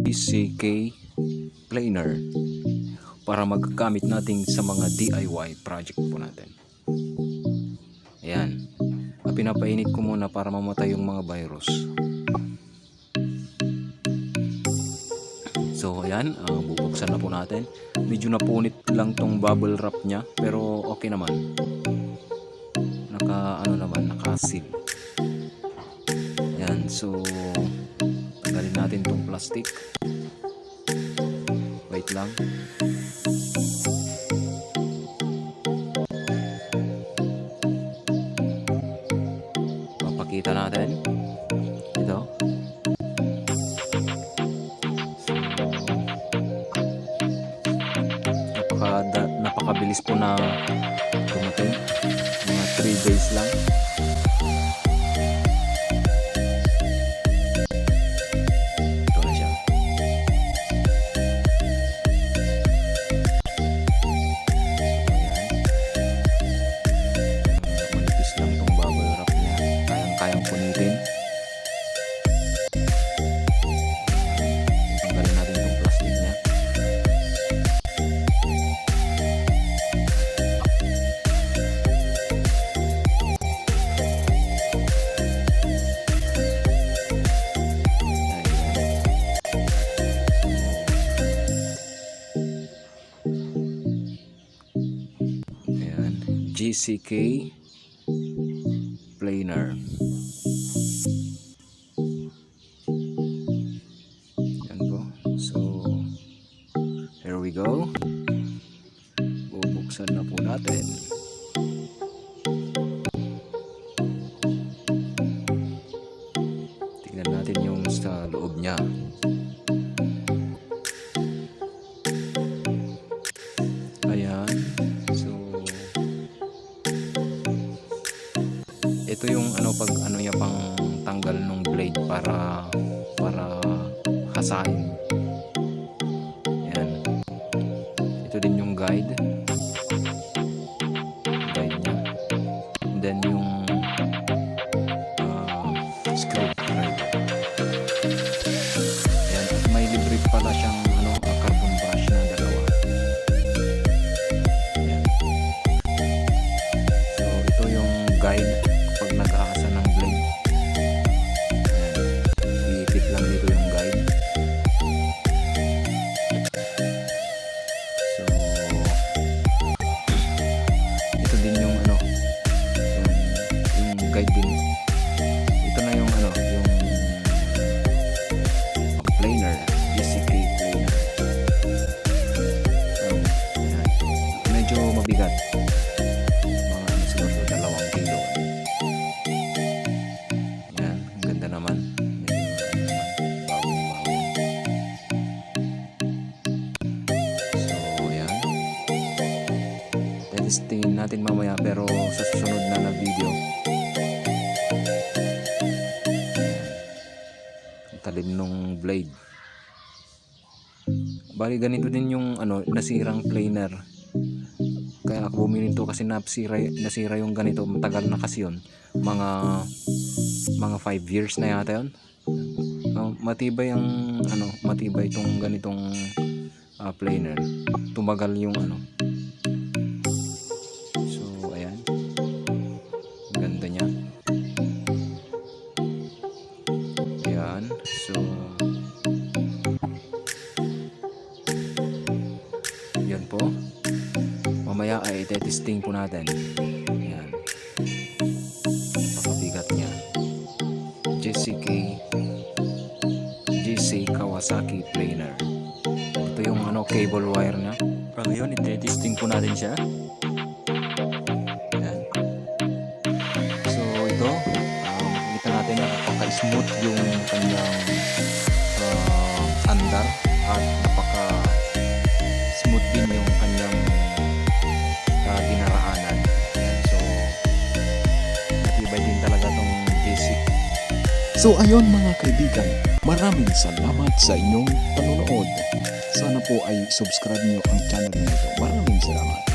GCK planer para magagamit natin sa mga DIY project po natin. Ayan, pinapainit ko muna para mamatay yung mga virus. So ayan, bubuksan na po natin. Medyo napunit lang tong bubble wrap nya, pero okay naman. Naka-seal. Ayan, so tanggalin natin tong plastic. Wait lang. Papakita natin. Ito. Napakabilis po na dumating. Mga 3 days lang. Ito na siya. Manipis lang itong bubble wrap niya. Kayang punitin. Tanggalin natin itong plastic niya. GCK planer. Yan po. So here we go. Bubuksan na po natin. Tingnan natin yung sa loob niya. Ayan. So ito yung pag niya pang tanggal ng blade para hasain. Yan. Ito din yung guide niya. And then yung screwdriver. Yan. At may libre pala siyang carbon brush na dalawa. Yan. So ito yung guide pag nag-aasa ng blade. Ayan. Iipit lang dito yung guide. So ito din yung yung guide din. Ito na yung yung planer, GCK planer. So ayan. Medyo mabigat. Mga siguro 2 kilo. Testingin natin mamaya, pero sa susunod na video. Ang talim nung blade. Bali ganito din yung nasirang planer. Kaya ako bumili nito kasi nasira yung ganito. Matagal na kasi yun. Mga 5 years na yata yun. Matibay ang matibay itong ganitong planer. Tumagal yung ganda niya. Ayan. So yan po. Mamaya ay testing po natin. Ayan. Napakabigat niya. GC Kawasaki planer. Ito yung cable wire niya. Ngayon testing po natin siya. Napaka-smooth yung kanyang andar at napaka-smooth din yung kanyang dinaraanan. So matibay din talaga tong GC. So ayun mga kaibigan, maraming salamat sa inyong panonood. Sana po ay subscribe nyo ang channel nito. Maraming salamat.